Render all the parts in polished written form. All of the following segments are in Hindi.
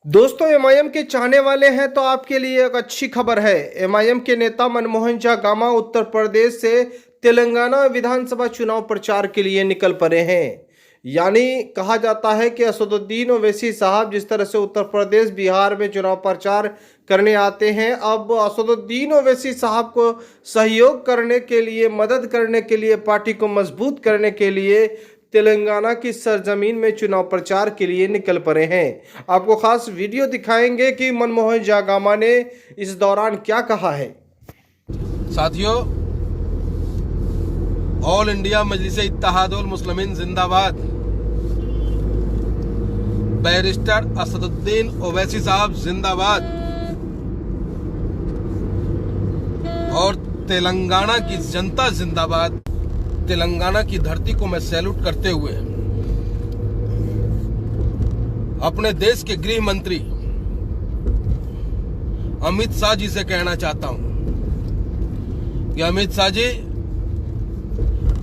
दोस्तों एमआईएम के चाहने वाले हैं तो आपके लिए एक अच्छी खबर है। एमआईएम के नेता मनमोहन झा गामा उत्तर प्रदेश से तेलंगाना विधानसभा चुनाव प्रचार के लिए निकल पड़े हैं। यानी कहा जाता है कि असदुद्दीन ओवैसी साहब जिस तरह से उत्तर प्रदेश बिहार में चुनाव प्रचार करने आते हैं, अब असदुद्दीन ओवैसी साहब को सहयोग करने के लिए, मदद करने के लिए, पार्टी को मजबूत करने के लिए तेलंगाना की सरजमीन में चुनाव प्रचार के लिए निकल पड़े हैं। आपको खास वीडियो दिखाएंगे कि मनमोहन झा गामा ने इस दौरान क्या कहा है। साथियों, ऑल इंडिया मजलिस इत्तेहादुल मुस्लिमीन जिंदाबाद। बैरिस्टर असदुद्दीन ओवैसी साहब जिंदाबाद। और तेलंगाना की जनता जिंदाबाद। तेलंगाना की धरती को मैं सैल्यूट करते हुए अपने देश के गृह मंत्री अमित शाह जी से कहना चाहता हूं कि अमित शाह जी,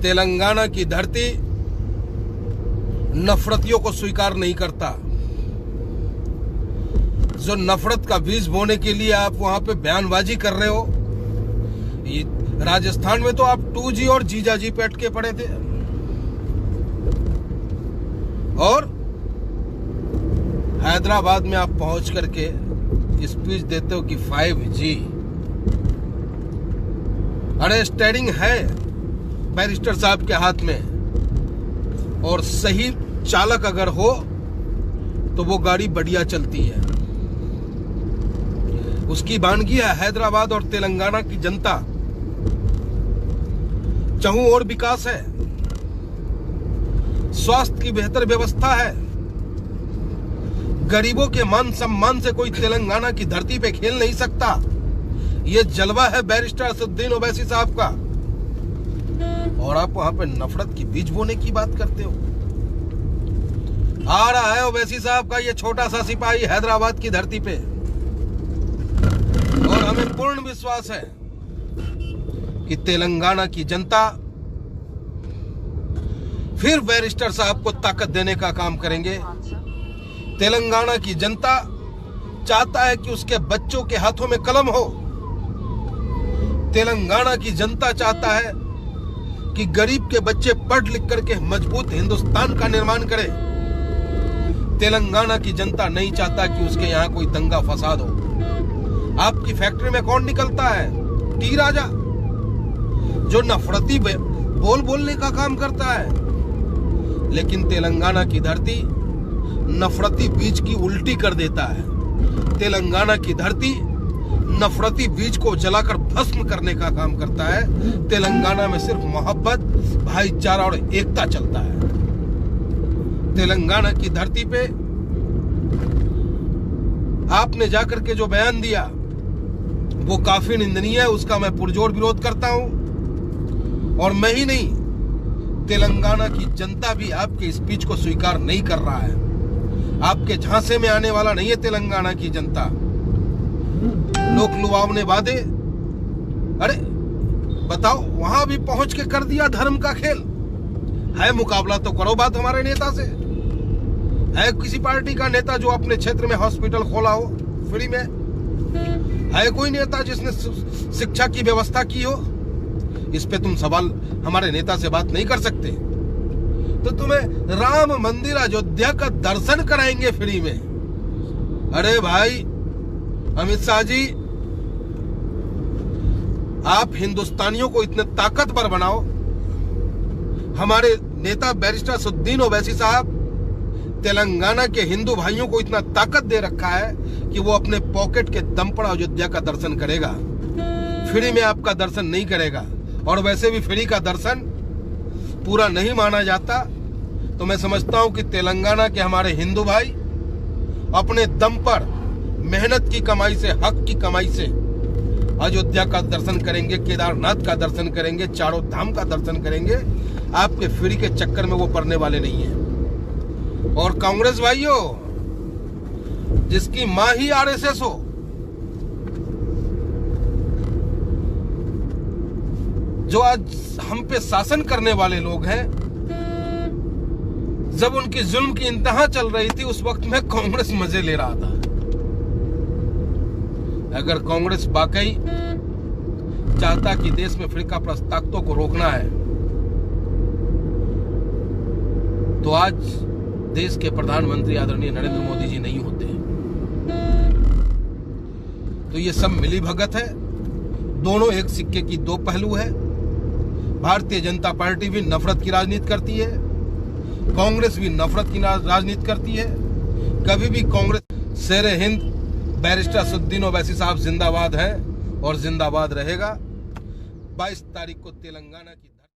तेलंगाना की धरती नफरतियों को स्वीकार नहीं करता। जो नफरत का बीज बोने के लिए आप वहां पे बयानबाजी कर रहे हो, राजस्थान में तो आप 2G और जीजाजी पे अटके पड़े थे, और हैदराबाद में आप पहुंच करके स्पीच देते हो कि 5G। अरे स्टेयरिंग है बैरिस्टर साहब के हाथ में, और सही चालक अगर हो तो वो गाड़ी बढ़िया चलती है। उसकी वानगी है हैदराबाद और तेलंगाना की जनता। चहु और विकास है, स्वास्थ्य की बेहतर व्यवस्था है, गरीबों के मान सम्मान से कोई तेलंगाना की धरती पे खेल नहीं सकता। ये जलवा है बैरिस्टर असदुद्दीन ओवैसी साहब का, और आप वहां पे नफरत की बीज बोने की बात करते हो। आ रहा है ओवैसी साहब का ये छोटा सा सिपाही हैदराबाद की धरती पे, और हमें पूर्ण विश्वास है कि तेलंगाना की जनता फिर बैरिस्टर साहब को ताकत देने का काम करेंगे। तेलंगाना की जनता चाहता है कि उसके बच्चों के हाथों में कलम हो। तेलंगाना की जनता चाहता है कि गरीब के बच्चे पढ़ लिख करके मजबूत हिंदुस्तान का निर्माण करें। तेलंगाना की जनता नहीं चाहता कि उसके यहाँ कोई दंगा फसाद हो। आपकी फैक्ट्री में कौन निकलता है? टी राजा, जो नफरती बोलने का काम करता है। लेकिन तेलंगाना की धरती नफरती बीज की उल्टी कर देता है। तेलंगाना की धरती नफरती बीज को जलाकर भस्म करने का काम करता है। तेलंगाना में सिर्फ मोहब्बत, भाईचारा और एकता चलता है। तेलंगाना की धरती पे आपने जाकर के जो बयान दिया वो काफी निंदनीय है, उसका मैं पुरजोर विरोध करता हूं। और मैं ही नहीं, तेलंगाना की जनता भी आपके स्पीच को स्वीकार नहीं कर रहा है। आपके झांसे में आने वाला नहीं है तेलंगाना की जनता। लोक लुभावने वादे, अरे बताओ, वहां भी पहुंच के कर दिया धर्म का खेल। है मुकाबला तो करो बात हमारे नेता से। है किसी पार्टी का नेता जो अपने क्षेत्र में हॉस्पिटल खोला हो फ्री में? है कोई नेता जिसने शिक्षा की व्यवस्था की हो? इस पे तुम सवाल हमारे नेता से बात नहीं कर सकते। तो तुम्हें राम मंदिर अयोध्या का दर्शन कराएंगे फ्री में। अरे भाई अमित शाह जी, आप हिंदुस्तानियों को इतने ताकतवर बनाओ। हमारे नेता बैरिस्टर असदुद्दीन ओवैसी साहब तेलंगाना के हिंदू भाइयों को इतना ताकत दे रखा है कि वो अपने पॉकेट के दम पर अयोध्या का दर्शन करेगा। फ्री में आपका दर्शन नहीं करेगा, और वैसे भी फ्री का दर्शन पूरा नहीं माना जाता। तो मैं समझता हूं कि तेलंगाना के हमारे हिंदू भाई अपने दम पर मेहनत की कमाई से, हक की कमाई से अयोध्या का दर्शन करेंगे, केदारनाथ का दर्शन करेंगे, चारों धाम का दर्शन करेंगे। आपके फ्री के चक्कर में वो पड़ने वाले नहीं है। और कांग्रेस भाइयों, जिसकी मां ही आरएसएस हो, जो आज हम पे शासन करने वाले लोग हैं, जब उनकी जुल्म की इंतहा चल रही थी उस वक्त में कांग्रेस मजे ले रहा था। अगर कांग्रेस वाकई चाहता कि देश में फिरका प्रस्त ताकतों को रोकना है तो आज देश के प्रधानमंत्री आदरणीय नरेंद्र मोदी जी नहीं होते। तो ये सब मिली भगत है, दोनों एक सिक्के की दो पहलू है। भारतीय जनता पार्टी भी नफरत की राजनीति करती है, कांग्रेस भी नफरत की राजनीति करती है। कभी भी कांग्रेस शेर हिंद बैरिस्टर असदुद्दीन ओवैसी साहब जिंदाबाद हैं और जिंदाबाद रहेगा। 22 तारीख को तेलंगाना की